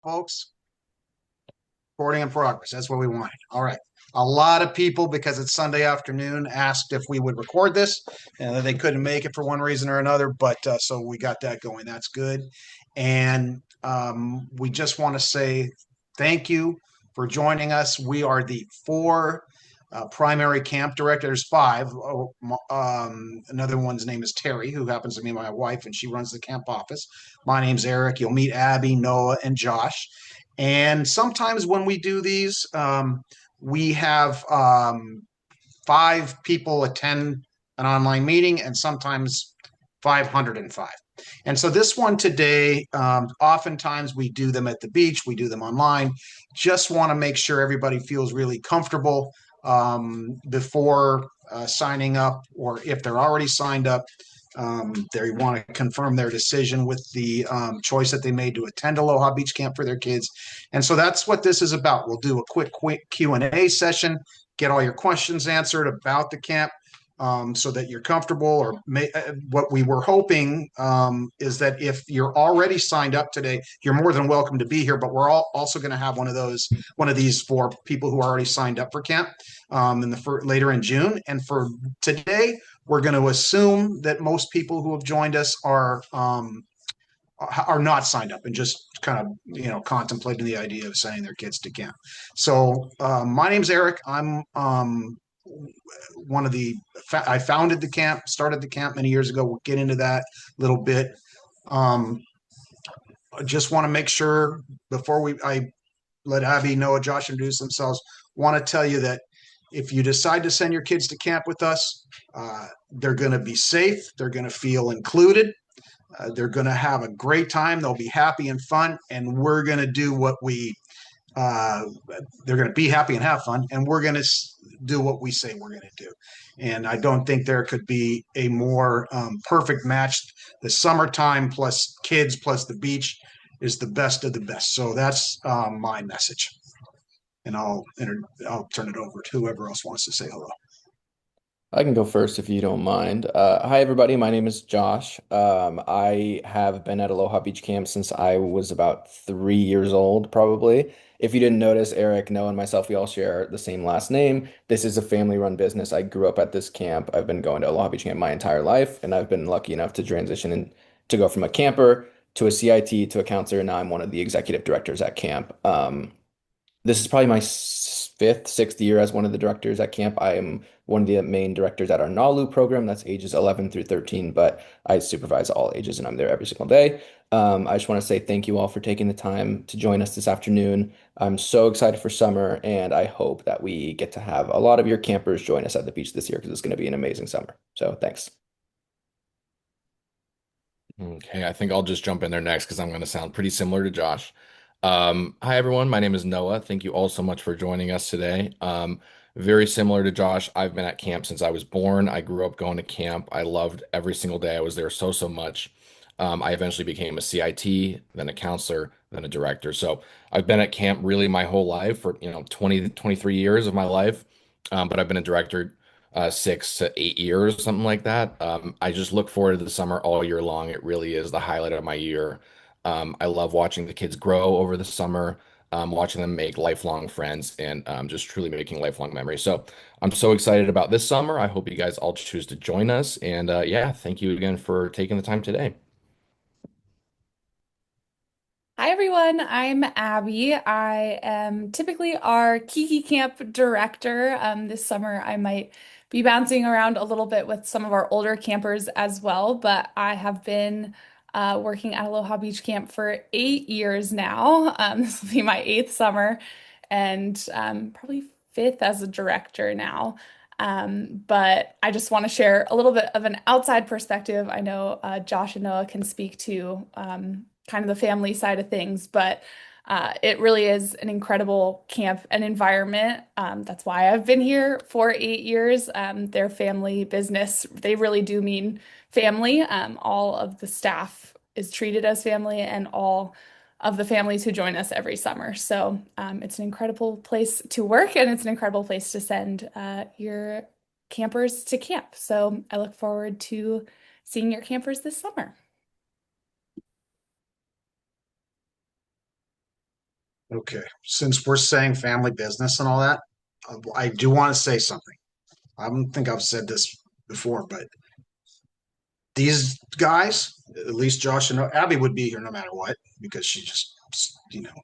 folks. Recording in progress. That's what we wanted. All right. A lot of people, because it's Sunday afternoon, asked if we would record this, and they couldn't make it for one reason or another. But so we got that going. That's good. And we just want to say thank you for joining us. We are the four primary camp directors, five. Another one's name is Terry, who happens to be my wife, and she runs the camp office. My name's Eric. You'll meet Abby, Noah, and Josh. And sometimes when we do these, we have five people attend an online meeting, and sometimes 505. And so this one today, oftentimes we do them at the beach, we do them online. Just want to make sure everybody feels really comfortable before signing up, or if they're already signed up, they want to confirm their decision with the choice that they made to attend Aloha Beach Camp for their kids. And so that's what this is about. We'll do a quick Q&A session, get all your questions answered about the camp, so that you're comfortable. Or what we were hoping is that if you're already signed up today, you're more than welcome to be here. But we're also going to have one of these for people who are already signed up for camp later in June. And for today, we're going to assume that most people who have joined us are not signed up and just kind of contemplating the idea of sending their kids to camp. So my name's Eric. I'm one of the I founded the camp, started the camp many years ago. We'll get into that a little bit. I just want to make sure before I let Abby, Noah, Josh introduce themselves. Want to tell you that if you decide to send your kids to camp with us, they're going to be safe. They're going to feel included. They're going to have a great time. They'll be happy and fun, and we're going to do what we. They're going to be happy and have fun, and we're going to do what we say we're going to do. And I don't think there could be a more perfect match. The summertime plus kids plus the beach is the best of the best. So that's my message. And I'll turn it over to whoever else wants to say hello. I can go first if you don't mind. Hi, everybody. My name is Josh. I have been at Aloha Beach Camp since I was about 3 years old, probably. If you didn't notice, Eric, Noah, and myself, we all share the same last name. This is a family-run business. I grew up at this camp. I've been going to Aloha Beach Camp my entire life, and I've been lucky enough to transition and to go from a camper to a CIT to a counselor, and now I'm one of the executive directors at camp. This is probably my fifth, sixth year as one of the directors at camp. I am one of the main directors at our NALU program. That's ages 11 through 13, but I supervise all ages and I'm there every single day. I just want to say thank you all for taking the time to join us this afternoon. I'm so excited for summer, and I hope that we get to have a lot of your campers join us at the beach this year because it's going to be an amazing summer. So thanks. Okay, I think I'll just jump in there next because I'm going to sound pretty similar to Josh. Hi, everyone. My name is Noah. Thank you all so much for joining us today. Very similar to Josh, I've been at camp since I was born. I grew up going to camp. I loved every single day. I was there so, so much. I eventually became a CIT, then a counselor, then a director. So I've been at camp really my whole life for, 23 years of my life. But I've been a director 6 to 8 years, something like that. I just look forward to the summer all year long. It really is the highlight of my year. I love watching the kids grow over the summer, watching them make lifelong friends, and just truly making lifelong memories. So I'm so excited about this summer. I hope you guys all choose to join us. And yeah, thank you again for taking the time today. Hi everyone, I'm Abby. I am typically our Kiki Camp director. This summer I might be bouncing around a little bit with some of our older campers as well, but I have been working at Aloha Beach Camp for 8 years now. This will be my eighth summer and probably fifth as a director now. But I just want to share a little bit of an outside perspective. I know Josh and Noah can speak to kind of the family side of things, but it really is an incredible camp and environment. That's why I've been here for 8 years. Their family business, they really do mean family. All of the staff is treated as family, and all of the families who join us every summer. So it's an incredible place to work, and it's an incredible place to send your campers to camp. So I look forward to seeing your campers this summer. Okay. Since we're saying family business and all that, I do want to say something. I don't think I've said this before, but these guys, at least Josh and Abby would be here no matter what, because she just, you know,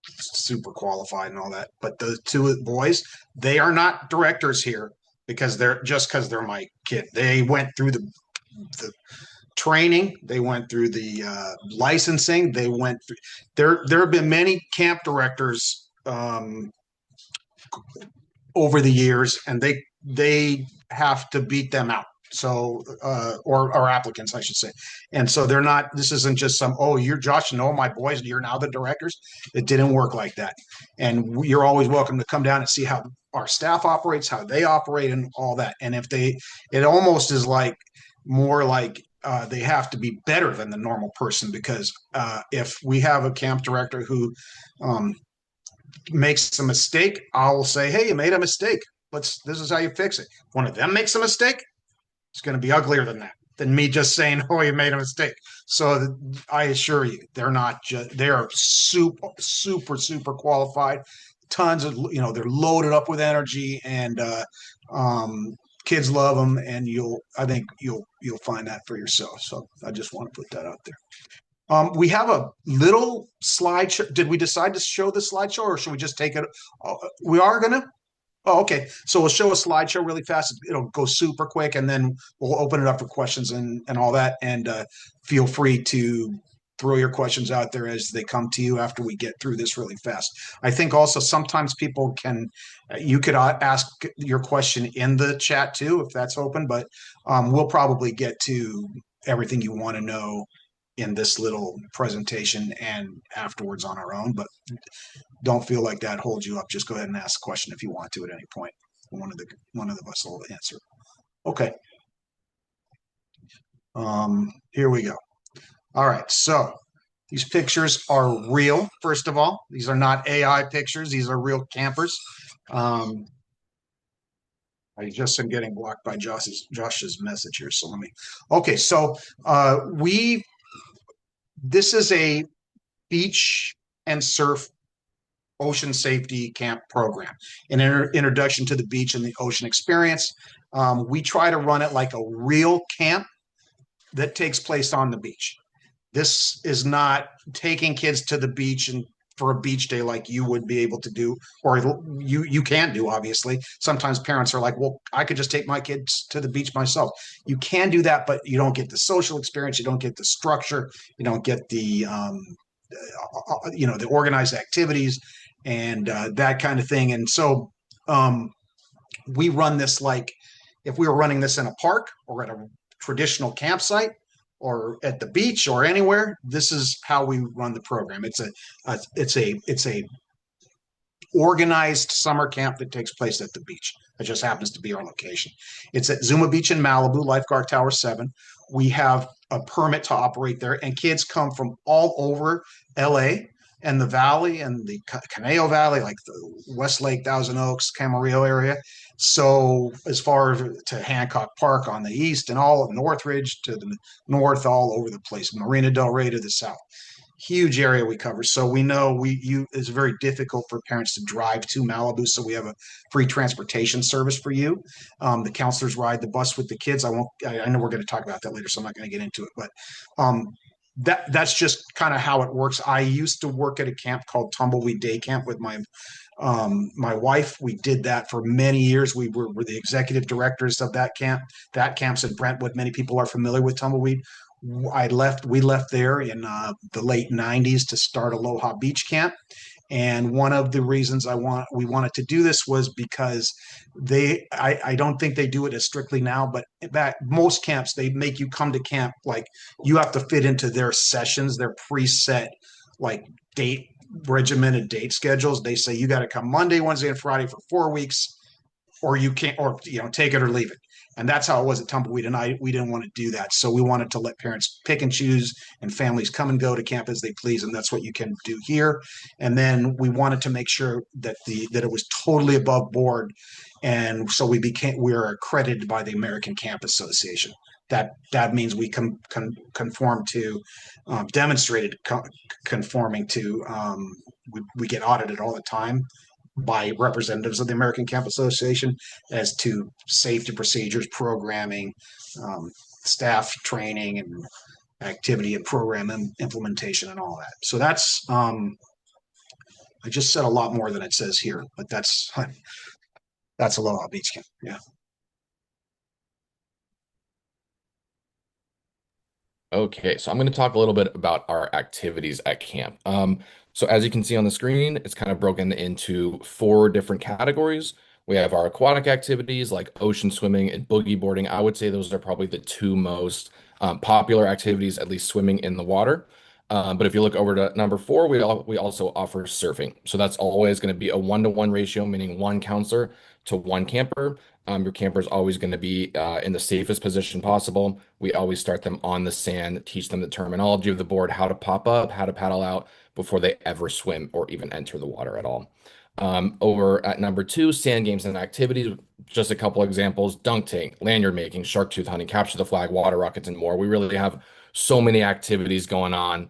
super qualified and all that. But the two boys, they are not directors here because they're my kid. They went through the training, they went through the licensing, they went through there have been many camp directors over the years, and they have to beat them out. So, or applicants, I should say. And so they're not. This isn't just some. Oh, you're Josh and all my boys. You're now the directors. It didn't work like that. And you're always welcome to come down and see how our staff operates, how they operate, and all that. And if they, it almost is like more like they have to be better than the normal person because if we have a camp director who makes a mistake, I will say, "Hey, you made a mistake. This is how you fix it." One of them makes a mistake, it's going to be uglier than that, than me just saying, "Oh, you made a mistake." So I assure you, they're not just, they are super, super, super qualified. Tons of, they're loaded up with energy and kids love them. And I think you'll find that for yourself. So I just want to put that out there. We have a little slideshow. Did we decide to show the slideshow or should we just take it? We are going to? Oh, okay. So we'll show a slideshow really fast. It'll go super quick and then we'll open it up for questions and all that. And feel free to throw your questions out there as they come to you after we get through this really fast. I think also sometimes you could ask your question in the chat too, if that's open, but we'll probably get to everything you want to know in this little presentation and afterwards on our own, but don't feel like that holds you up. Just go ahead and ask a question if you want to at any point. One of us will answer. Okay. Here we go. All right. So these pictures are real. First of all, these are not AI pictures. These are real campers. I just am getting blocked by Josh's message here. So okay. So this is a beach and surf ocean safety camp program, an introduction to the beach and the ocean experience. We try to run it like a real camp that takes place on the beach. This is not taking kids to the beach and for a beach day like you would be able to do, or you can do, obviously. Sometimes parents are like, well, I could just take my kids to the beach myself. You can do that, but you don't get the social experience, you don't get the structure, you don't get the the organized activities and that kind of thing. And so we run this like if we were running this in a park or at a traditional campsite or at the beach or anywhere, this is how we run the program. It's a organized summer camp that takes place at the beach. It just happens to be our location. It's at Zuma Beach in Malibu, Lifeguard Tower 7. We have a permit to operate there, and kids come from all over LA and the valley and the Conejo Valley, like the Westlake, Thousand Oaks, Camarillo area. So as far as to Hancock Park on the east and all of Northridge to the north, all over the place, Marina Del Rey to the south. Huge area we cover. So we know it's very difficult for parents to drive to Malibu. So we have a free transportation service for you. The counselors ride the bus with the kids. I know we're going to talk about that later, so I'm not going to get into it, but that's just kind of how it works. I used to work at a camp called Tumbleweed Day Camp with my wife. We did that for many years. We were the executive directors of that camp. That camp's in Brentwood. Many people are familiar with Tumbleweed. We left there in the late 90s to start Aloha Beach Camp. And one of the reasons we wanted to do this was because I don't think they do it as strictly now, but back most camps, they make you come to camp like you have to fit into their sessions, their preset like regimented date schedules. They say you got to come Monday, Wednesday, and Friday for 4 weeks, or you can't, or take it or leave it. And that's how it was at Tumbleweed. And we didn't want to do that. So we wanted to let parents pick and choose and families come and go to camp as they please. And that's what you can do here. And then we wanted to make sure that that it was totally above board. And so we are accredited by the American Camp Association. That means we conform to demonstrated conforming to we get audited all the time by representatives of the American Camp Association as to safety procedures, programming, staff training, and activity and program implementation and all that. So that's I just said a lot more than it says here, but that's Aloha Beach Camp. Yeah. Okay, so I'm going to talk a little bit about our activities at camp. So as you can see on the screen, it's kind of broken into four different categories. We have our aquatic activities like ocean swimming and boogie boarding. I would say those are probably the two most popular activities, at least swimming in the water. But if you look over to number four, we also offer surfing. So that's always going to be a 1-to-1 ratio, meaning one counselor to one camper. Your camper is always going to be in the safest position possible. We always start them on the sand, teach them the terminology of the board, how to pop up, how to paddle out before they ever swim or even enter the water at all. Over at number two, sand games and activities, just a couple examples: dunk tank, lanyard making, shark tooth hunting, capture the flag, water rockets, and more. We really have so many activities going on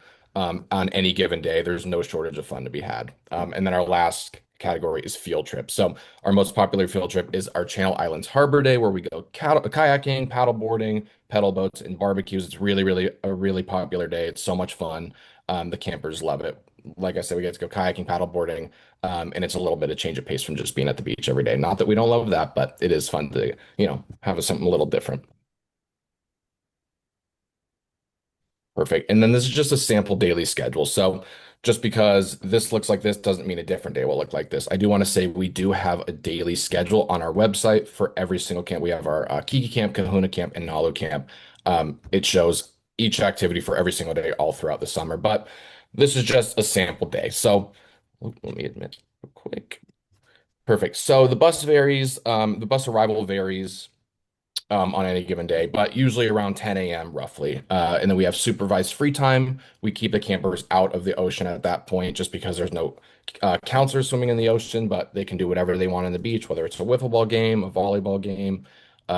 any given day. There's no shortage of fun to be had. And then our last category is field trips. So our most popular field trip is our Channel Islands Harbor Day, where we go kayaking, paddle boarding, pedal boats, and barbecues. It's really a really popular day. It's so much fun. The campers love it. Like I said, we get to go kayaking, paddle boarding, and it's a little bit of change of pace from just being at the beach every day. Not that we don't love that, but it is fun to, have something a little different. Perfect. And then this is just a sample daily schedule. So just because this looks like this doesn't mean a different day will look like this. I do want to say we do have a daily schedule on our website for every single camp. We have our Kiki Camp, Kahuna Camp, and Nalu Camp. It shows each activity for every single day all throughout the summer, but this is just a sample day. So let me admit real quick. Perfect. So the bus varies, the bus arrival varies on any given day, but usually around 10 a.m. roughly. And then we have supervised free time. We keep the campers out of the ocean at that point just because there's no counselors swimming in the ocean, but they can do whatever they want on the beach, whether it's a wiffle ball game, a volleyball game,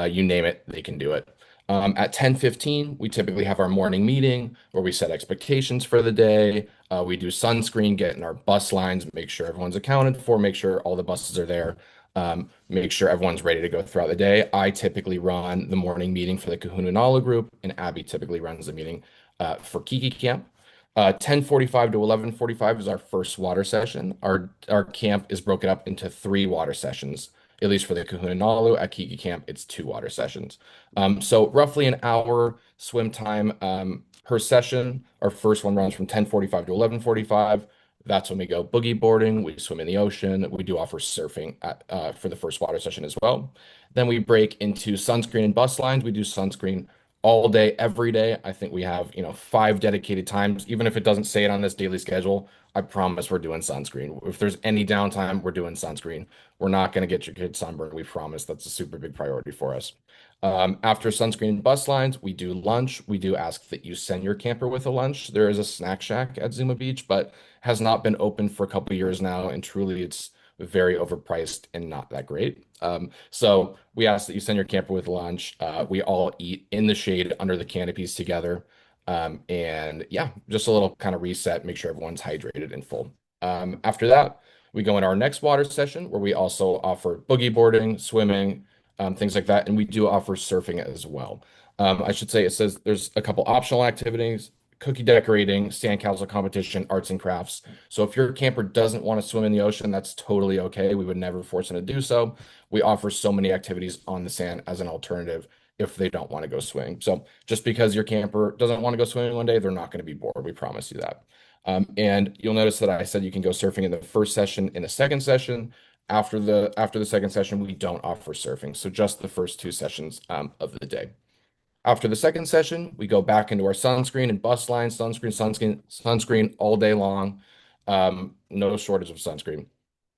you name it, they can do it. At 10:15, we typically have our morning meeting where we set expectations for the day. We do sunscreen, get in our bus lines, make sure everyone's accounted for, make sure all the buses are there. Make sure everyone's ready to go throughout the day. I typically run the morning meeting for the Kahuna Nalu group, and Abby typically runs the meeting for Kiki Camp. 10:45 to 11:45 is our first water session. Our camp is broken up into 3 water sessions. At least for the Kahuna Nalu. At Kiki Camp, it's 2 water sessions. So roughly an hour swim time per session. Our first one runs from 10:45 to 11:45. That's when we go boogie boarding. We swim in the ocean. We do offer surfing for the first water session as well. Then we break into sunscreen and bus lines. We do sunscreen all day, every day. I think we have, 5 dedicated times. Even if it doesn't say it on this daily schedule, I promise we're doing sunscreen. If there's any downtime, we're doing sunscreen. We're not going to get your kids sunburned. We promise. That's a super big priority for us. After sunscreen and bus lines, we do lunch. We do ask that you send your camper with a lunch. There is a snack shack at Zuma Beach, but has not been open for a couple of years now, and truly it's very overpriced and not that great. So we ask that you send your camper with lunch. We all eat in the shade under the canopies together. And yeah, just a little kind of reset, make sure everyone's hydrated and full. After that, we go in our next water session where we also offer boogie boarding, swimming, things like that. And we do offer surfing as well. I should say it says there's a couple optional activities: cookie decorating, sandcastle competition, arts and crafts. So if your camper doesn't want to swim in the ocean, that's totally okay. We would never force them to do so. We offer so many activities on the sand as an alternative if they don't want to go swimming. So just because your camper doesn't want to go swimming one day, they're not going to be bored. We promise you that. And you'll notice that I said you can go surfing in the first session, in the second session. After the second session, we don't offer surfing. So just the first 2 sessions of the day. After the second session, we go back into our sunscreen and bus line, sunscreen all day long. No shortage of sunscreen.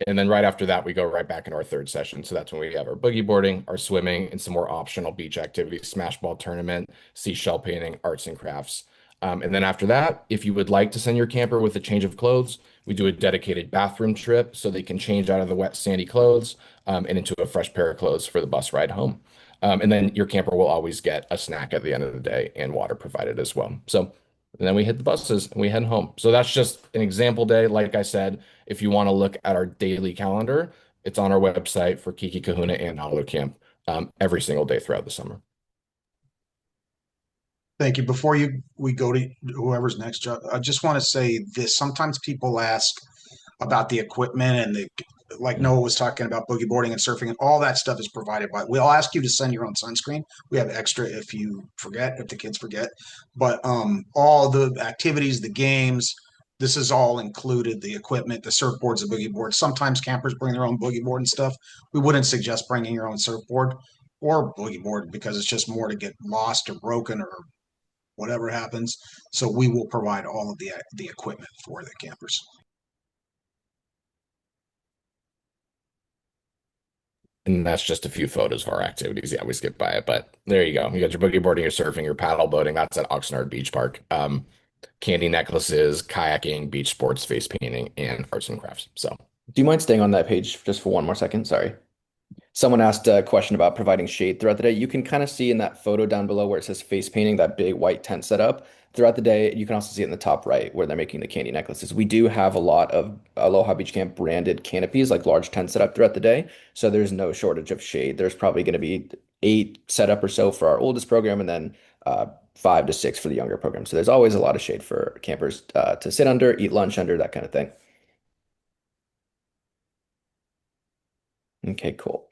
And then right after that, we go right back into our third session. So that's when we have our boogie boarding, our swimming, and some more optional beach activities, smash ball tournament, seashell painting, arts and crafts. And then after that, if you would like to send your camper with a change of clothes, we do a dedicated bathroom trip so they can change out of the wet, sandy clothes and into a fresh pair of clothes for the bus ride home. And then your camper will always get a snack at the end of the day and water provided as well. So and then we hit the buses and we head home. So that's just an example day. Like I said, if you want to look at our daily calendar, it's on our website for Kiki Kahuna and Halo Camp every single day throughout the summer. Thank you. Before we go to whoever's next, I just want to say this. Sometimes people ask about the equipment and like Noah was talking about boogie boarding and surfing, and all that stuff is provided by. We'll ask you to send your own sunscreen. We have extra if you forget, if the kids forget. But all the activities, the games, this is all included. The equipment, the surfboards, the boogie boards. Sometimes campers bring their own boogie board and stuff. We wouldn't suggest bringing your own surfboard or boogie board because it's just more to get lost or broken or whatever happens. So we will provide all of the equipment for the campers. And that's just a few photos of our activities. Yeah, we skip by it, but there you go. You got your boogie boarding, your surfing, your paddle boating. That's at Oxnard Beach Park. Candy necklaces, kayaking, beach sports, face painting, and arts and crafts. So, Do you mind staying on that page just for one more second? Sorry. Someone asked a question about providing shade throughout the day. You can kind of see in that photo down below where it says face painting, that big white tent setup. Throughout the day, you can also see it in the top right where they're making the candy necklaces. We do have a lot of Aloha Beach Camp branded canopies, like large tents set up throughout the day. So there's no shortage of shade. There's probably going to be 8 set up or so for our oldest program, and then 5 to 6 for the younger program. So there's always a lot of shade for campers to sit under, eat lunch under, that kind of thing. Okay, cool.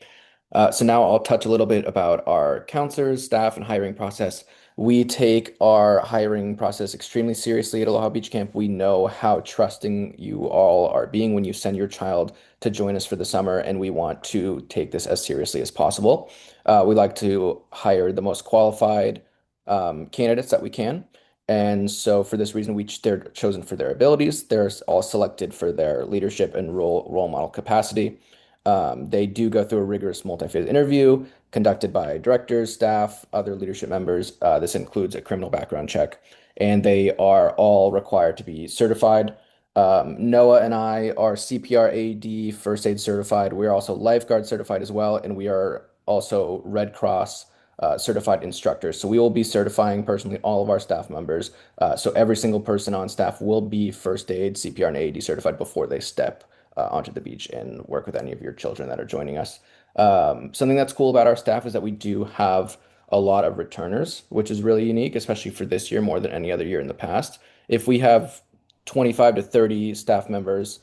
So now I'll touch a little bit about our counselors, staff, and hiring process. We take our hiring process extremely seriously at Aloha Beach Camp. We know how trusting you all are being when you send your child to join us for the summer, and we want to take this as seriously as possible. We like to hire the most qualified candidates that we can. And so for this reason, they're chosen for their abilities. They're all selected for their leadership and role model capacity. They do go through a rigorous multi-phase interview conducted by directors, staff, other leadership members. This includes a criminal background check, and they are all required to be certified. Noah and I are CPR AD first aid certified. We are also lifeguard certified as well, and we are also Red Cross certified instructors. So we will be certifying personally all of our staff members. So every single person on staff will be first aid, CPR, and AED certified before they step onto the beach and work with any of your children that are joining us. Something that's cool about our staff is that we do have a lot of returners, which is really unique, especially for this year more than any other year in the past. If we have 25 to 30 staff members,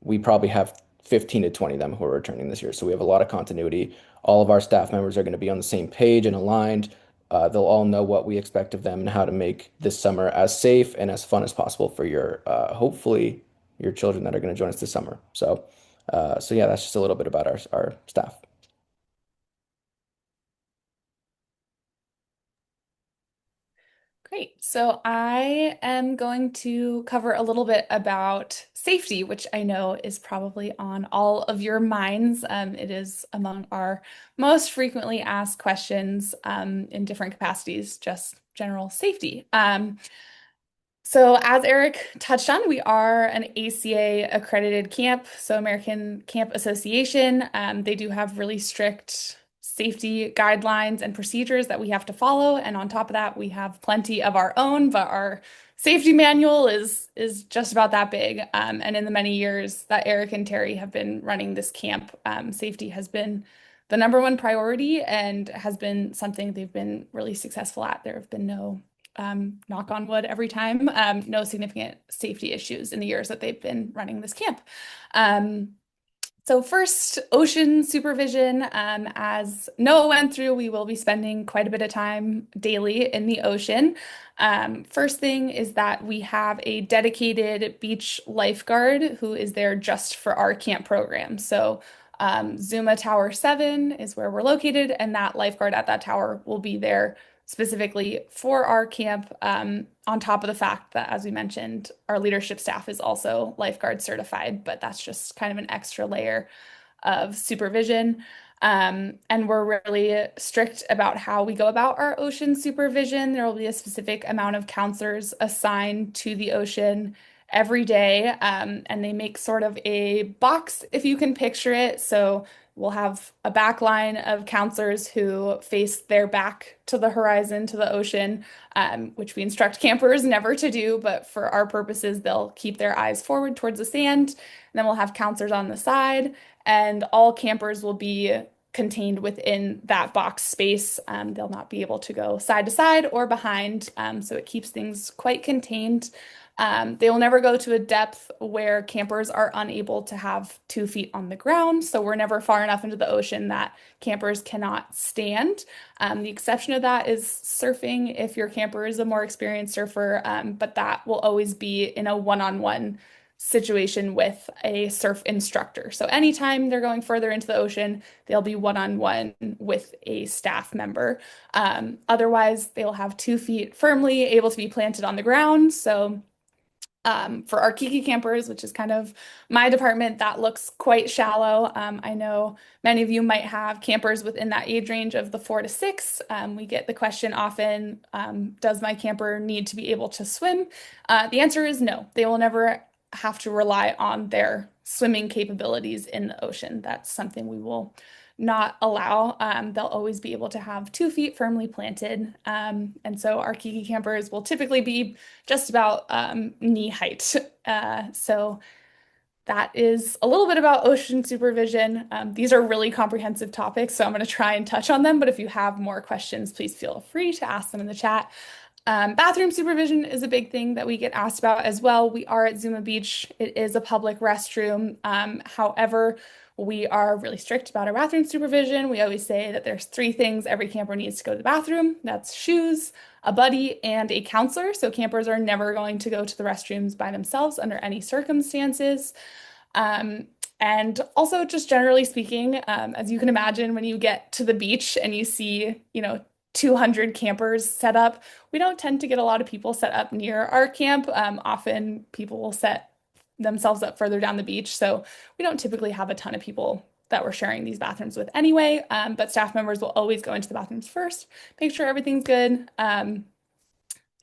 we probably have 15 to 20 of them who are returning this year. So we have a lot of continuity. All of our staff members are going to be on the same page and aligned. They'll all know what we expect of them and how to make this summer as safe and as fun as possible for your, hopefully, your children that are going to join us this summer. So yeah, that's just a little bit about our staff. Great. So I am going to cover a little bit about safety, which I know is probably on all of your minds. It is among our most frequently asked questions in different capacities, just general safety. So as Eric touched on, we are an ACA accredited camp, so American Camp Association. They do have really strict safety guidelines and procedures that we have to follow. And on top of that, we have plenty of our own, but our safety manual is just about that big. And in the many years that Eric and Terry have been running this camp, safety has been the number one priority and has been something they've been really successful at. There have been no knock on wood every time, no significant safety issues in the years that they've been running this camp. So first, ocean supervision. As Noah went through, we will be spending quite a bit of time daily in the ocean. First thing is that we have a dedicated beach lifeguard who is there just for our camp program. So Zuma Tower 7 is where we're located, and that lifeguard at that tower will be there specifically for our camp, on top of the fact that, as we mentioned, our leadership staff is also lifeguard certified, but that's just kind of an extra layer of supervision. And we're really strict about how we go about our ocean supervision. There will be a specific amount of counselors assigned to the ocean every day, and they make sort of a box, if you can picture it. So we'll have a back line of counselors who face their back to the horizon, to the ocean, which we instruct campers never to do, but for our purposes, they'll keep their eyes forward towards the sand. And then we'll have counselors on the side, and all campers will be contained within that box space. They'll not be able to go side to side or behind, so it keeps things quite contained. They will never go to a depth where campers are unable to have 2 feet on the ground. So we're never far enough into the ocean that campers cannot stand. The exception of that is surfing if your camper is a more experienced surfer, but that will always be in a one-on-one situation with a surf instructor. So anytime they're going further into the ocean, they'll be one-on-one with a staff member. Otherwise, they will have 2 feet firmly able to be planted on the ground. So for our Kiki campers, which is kind of my department, that looks quite shallow. I know many of you might have campers within that age range of the 4 to 6. We get the question often, does my camper need to be able to swim? The answer is no. They will never have to rely on their swimming capabilities in the ocean. That's something we will not allow. They'll always be able to have 2 feet firmly planted. And so our Kiki campers will typically be just about knee height. So that is a little bit about ocean supervision. These are really comprehensive topics, so I'm going to try and touch on them. But if you have more questions, please feel free to ask them in the chat. Bathroom supervision is a big thing that we get asked about as well. We are at Zuma Beach. It is a public restroom. However, we are really strict about our bathroom supervision. We always say that there's 3 things every camper needs to go to the bathroom. That's shoes, a buddy, and a counselor. So campers are never going to go to the restrooms by themselves under any circumstances. And also, just generally speaking, as you can imagine, when you get to the beach and you see, 200 campers set up, we don't tend to get a lot of people set up near our camp. Often people will set themselves up further down the beach. So we don't typically have a ton of people that we're sharing these bathrooms with anyway. But staff members will always go into the bathrooms first, make sure everything's good. And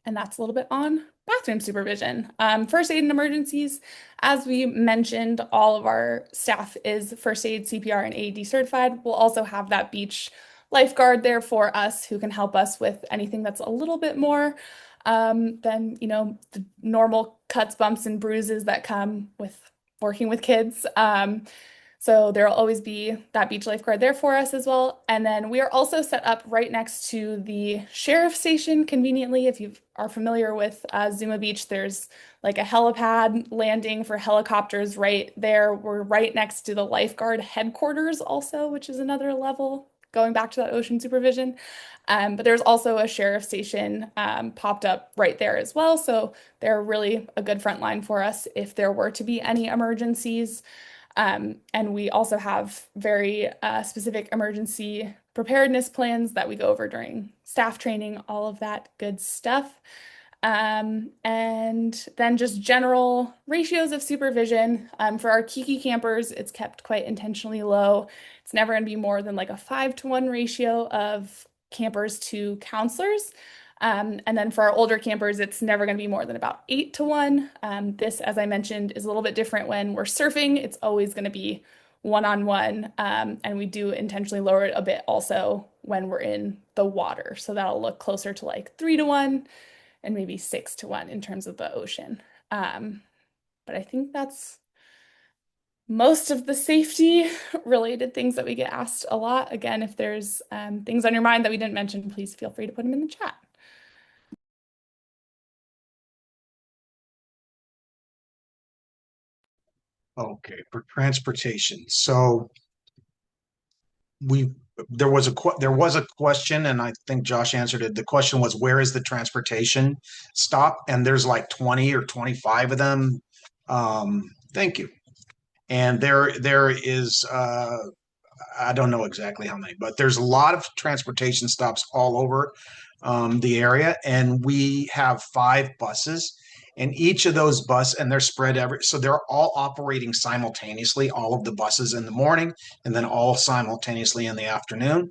that's a little bit on bathroom supervision. First aid in emergencies, as we mentioned, all of our staff is first aid, CPR, and AED certified. We'll also have that beach lifeguard there for us who can help us with anything that's a little bit more than, the normal cuts, bumps, and bruises that come with working with kids. So there'll always be that beach lifeguard there for us as well. And then we are also set up right next to the sheriff's station conveniently. If you are familiar with Zuma Beach, there's like a helipad landing for helicopters right there. We're right next to the lifeguard headquarters also, which is another level going back to that ocean supervision. But there's also a sheriff's station popped up right there as well. So they're really a good front line for us if there were to be any emergencies. And we also have very specific emergency preparedness plans that we go over during staff training, all of that good stuff. And then just general ratios of supervision. For our Kiki campers, it's kept quite intentionally low. It's never going to be more than like a 5-to-1 ratio of campers to counselors. And then for our older campers, it's never going to be more than about 8-to-1. This, as I mentioned, is a little bit different when we're surfing. It's always going to be one-on-one. And we do intentionally lower it a bit also when we're in the water. So that'll look closer to like 3-to-1 and maybe 6-to-1 in terms of the ocean. But I think that's most of the safety related things that we get asked a lot. Again, if there's things on your mind that we didn't mention, please feel free to put them in the chat. Okay, for transportation. So there was a question, and I think Josh answered it. The question was, where is the transportation stop? And there's like 20 or 25 of them. Thank you. And there is I don't know exactly how many, but there's a lot of transportation stops all over. the area, and we have 5 buses. And each of those and they're spread so they're all operating simultaneously, all of the buses in the morning, and then all simultaneously in the afternoon.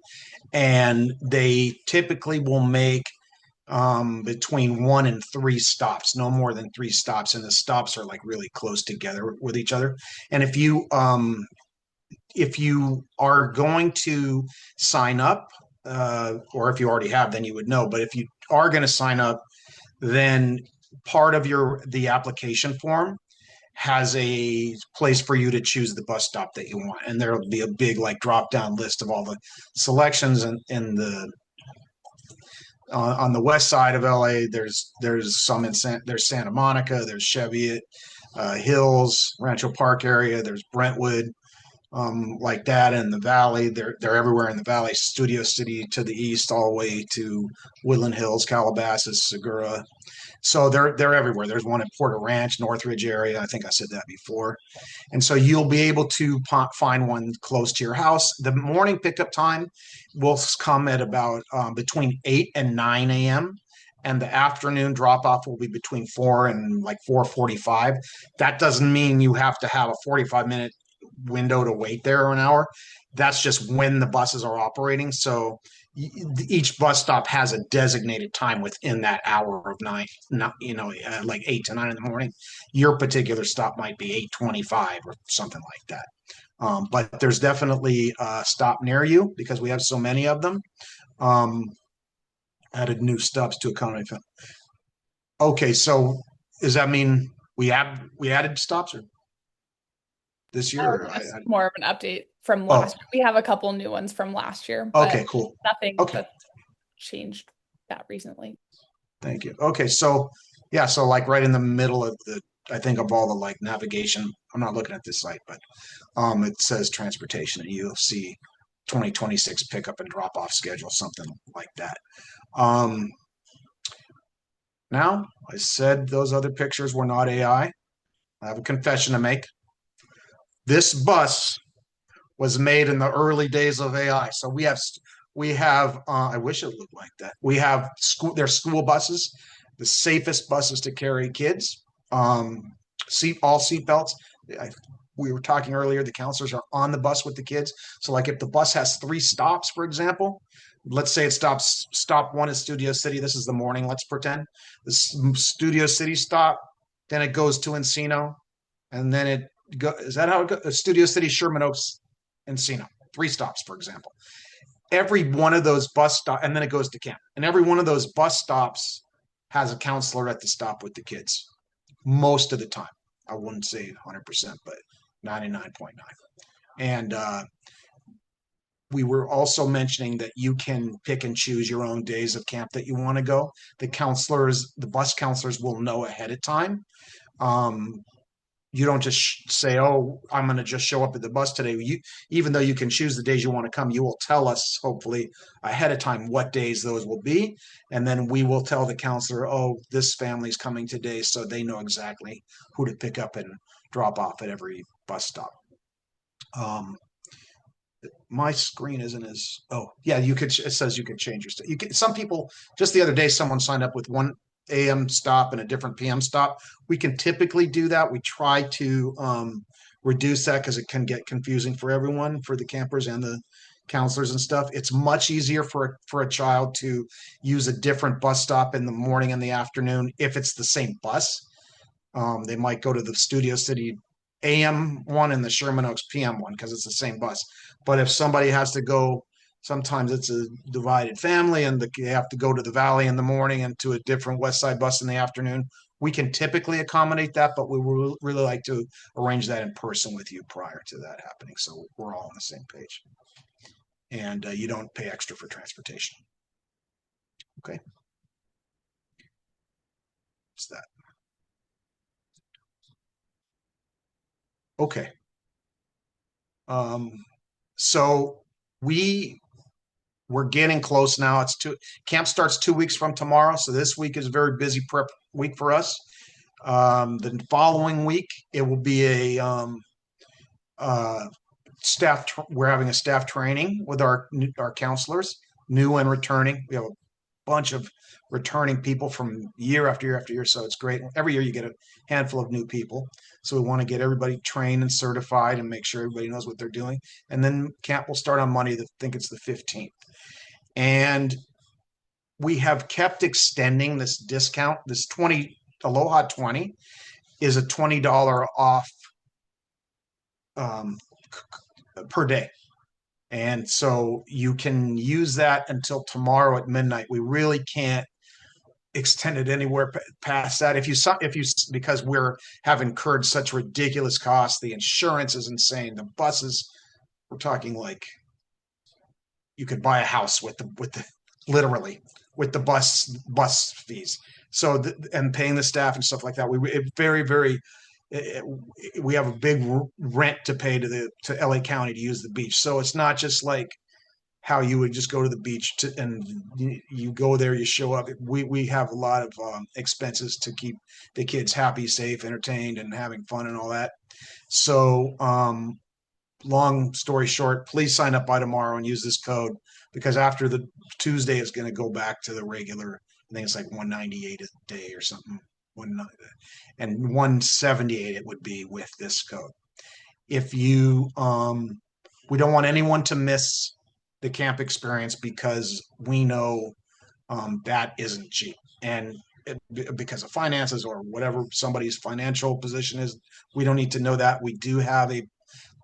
And they typically will make between 1 and 3 stops, no more than 3 stops, and the stops are like really close together with each other. And if you are going to sign up, or if you already have, then you would know. But if you are going to sign up, then part of the application form has a place for you to choose the bus stop that you want, and there'll be a big like drop down list of all the selections. And in the on the west side of LA, there's some there's Santa Monica, there's Cheviot, Hills, Rancho Park area, there's Brentwood, like that in the valley. They're everywhere in the valley. Studio City to the east, all the way to Woodland Hills, Calabasas, Segura. So they're everywhere. There's one at Porter Ranch, Northridge area. I think I said that before. And so you'll be able to find one close to your house. The morning pickup time will come at about between 8 and 9 a.m. And the afternoon drop off will be between 4 and like 4:45. That doesn't mean you have to have a 45-minute window to wait there an hour. That's just when the buses are operating. So each bus stop has a designated time within that hour of nine, not like 8 to 9 in the morning. Your particular stop might be 8:25 or something like that. But there's definitely a stop near you because we have so many of them. Added new stops to accommodate them. Okay, so does that mean we added stops or this year? More of an update from last year. We have a couple new ones from last year. Okay, cool. Nothing that's changed that recently. Thank you. Okay, so yeah, so like right in the middle of I think of all the like navigation. I'm not looking at this site, but it says transportation, and you'll see 2026 pickup and drop off schedule, something like that. Now, I said those other pictures were not AI. I have a confession to make. This bus was made in the early days of AI. So we have I wish it looked like that. We have their school buses, the safest buses to carry kids. All seat belts. We were talking earlier, the counselors are on the bus with the kids. So like if the bus has 3 stops, for example, let's say it stops, stop 1 at Studio City. This is the morning, let's pretend. The Studio City stop, then it goes to Encino, and then is that how it goes? Studio City, Sherman Oaks, Encino. 3 stops, for example. Every one of those bus stops, and then it goes to camp. And every one of those bus stops has a counselor at the stop with the kids. Most of the time. I wouldn't say 100%, but 99.9. And we were also mentioning that you can pick and choose your own days of camp that you want to go. The bus counselors will know ahead of time. You don't just say, "Oh, I'm going to just show up at the bus today." Even though you can choose the days you want to come, you will tell us hopefully ahead of time what days those will be, and then we will tell the counselor, "Oh, this family's coming today," so they know exactly who to pick up and drop off at every bus stop. My screen isn't as it says you could change your state. Some people, just the other day, someone signed up with 1 a.m. stop and a different p.m. stop. We can typically do that. We try to reduce that because it can get confusing for everyone, for the campers and the counselors and stuff. It's much easier for a child to use a different bus stop in the morning and the afternoon if it's the same bus. They might go to the Studio City AM one and the Sherman Oaks PM one because it's the same bus. But if somebody has to go, sometimes it's a divided family and they have to go to the Valley in the morning and to a different West Side bus in the afternoon. We can typically accommodate that, but we would really like to arrange that in person with you prior to that happening, so we're all on the same page. And you don't pay extra for transportation. Okay. What's that? Okay. So we're getting close now. Camp starts 2 weeks from tomorrow. So this week is a very busy prep week for us. The following week, it will be we're having a staff training with our counselors, new and returning. We have bunch of returning people from year after year after year. So it's great. Every year you get a handful of new people. So we want to get everybody trained and certified and make sure everybody knows what they're doing. And then camp will start on Monday. I think it's the 15th. And we have kept extending this discount. This Aloha 20 is a $20 off per day. And so you can use that until tomorrow at midnight. We really can't extend it anywhere past that. Because have incurred such ridiculous costs. The insurance is insane. The buses, we're talking like you could buy a house with the literally with the bus fees. So and paying the staff and stuff like that. We have a big rent to pay to LA County to use the beach. So it's not just like how you would just go to the beach and you go there, you show up. We have a lot of expenses to keep the kids happy, safe, entertained, and having fun and all that. So long story short, please sign up by tomorrow and use this code, because after the Tuesday is going to go back to the regular. I think it's like 198 a day or something. And 178 it would be with this code. If you we don't want anyone to miss the camp experience, because we know that isn't cheap, and because of finances or whatever somebody's financial position is, we don't need to know that. We do have a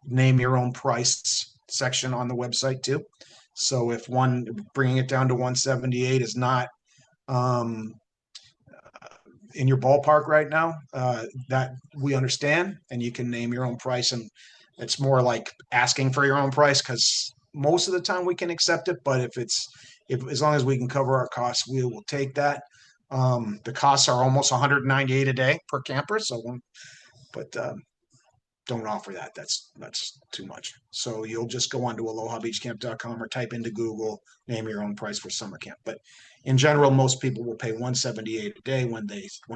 name your own price section on the website too. So if bringing it down to 178 is not in your ballpark right now, that we understand, and you can name your own price. And it's more like asking for your own price, because most of the time we can accept it, but if as long as we can cover our costs, we will take that. The costs are almost 198 a day per camper. But don't offer that. That's too much. So you'll just go onto alohabeachcamp.com or type into Google, name your own price for summer camp. But in general, most people will pay 178 a day when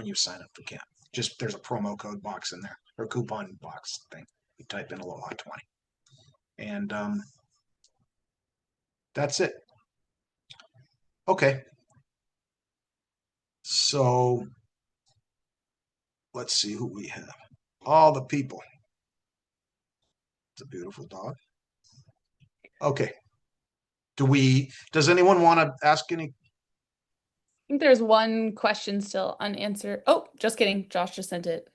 you sign up for camp. Just there's a promo code box in there, or coupon box thing. You type in Aloha 20. And that's it. Okay. So let's see who we have. All the people. It's a beautiful dog. Okay. Does anyone want to ask any? I think there's one question still unanswered. Oh, just kidding. Josh just sent it.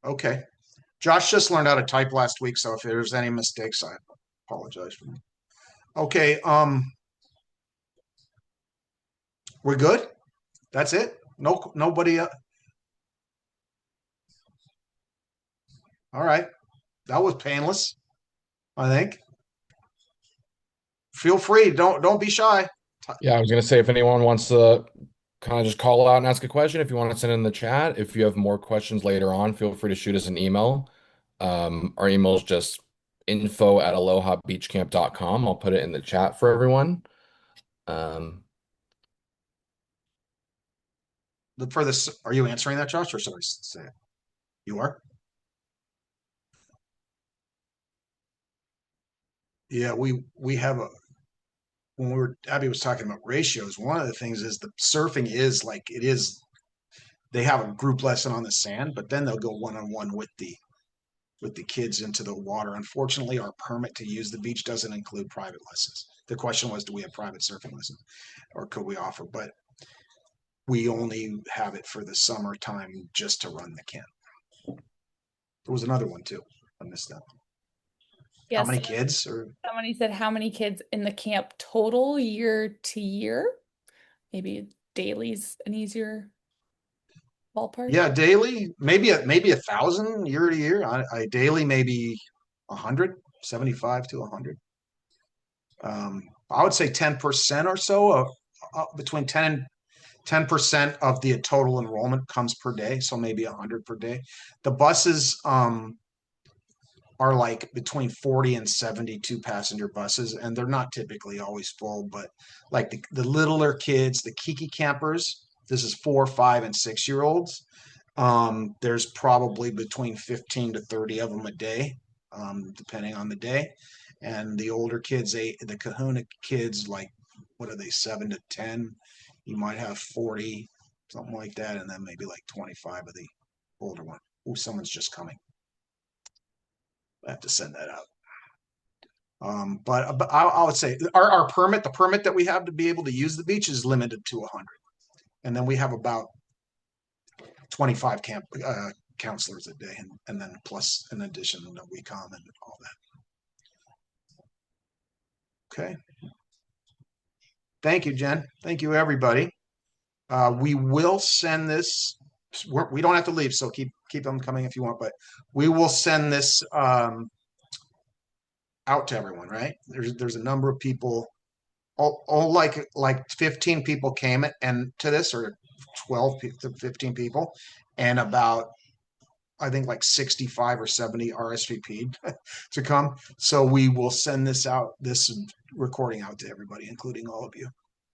Okay. Josh just learned how to type last week, so if there's any mistakes, I apologize for them. Okay, we're good? That's it? Nobody all right. That was painless, I think. Feel free, don't be shy. Yeah, I was gonna say, if anyone wants to kind of just call out and ask a question, if you want to send it in the chat. If you have more questions later on, feel free to shoot us an email. Our email is just info@alohabeachcamp.com. I'll put it in the chat for everyone. For this, are you answering that, Josh, or should I say it? You are? Yeah, we have when Abby was talking about ratios, one of the things is the surfing is like it is. They have a group lesson on the sand, but then they'll go one-on-one with the kids into the water. Unfortunately, our permit to use the beach doesn't include private lessons. The question was, do we have private surfing lessons, or could we offer? But we only have it for the summertime just to run the camp. There was another one too. I missed that. Yes. How many kids? Or somebody said how many kids in the camp total year to year? Maybe daily's an easier ballpark. Yeah, daily, maybe 1,000 year to year. I daily maybe 175 to 100. I would say 10% or so, between 10% of the total enrollment comes per day, so maybe 100 per day. The buses are like between 40 and 72 passenger buses, and they're not typically always full, but like the littler kids, the Kiki campers, this is 4, 5, and 6-year-olds. There's probably between 15 to 30 of them a day, depending on the day. and the older kids, the Kahuna kids, like what are they, 7 to 10? You might have 40, something like that, and then maybe like 25 of the older one. Oh, someone's just coming. I have to send that out. But I would say our permit, the permit that we have to be able to use the beach is limited to 100. And then we have about 25 camp counselors a day, and then plus in addition, we come and all that. Okay. Thank you, Jen. Thank you, everybody. We will send this. We don't have to leave, so keep them coming if you want. But we will send this out to everyone. Right? There's a number of people. All like 15 people came and to this, or 12 to 15 people, and about I think like 65 or 70 RSVP'd to come. So we will send this recording out to everybody, including all of you.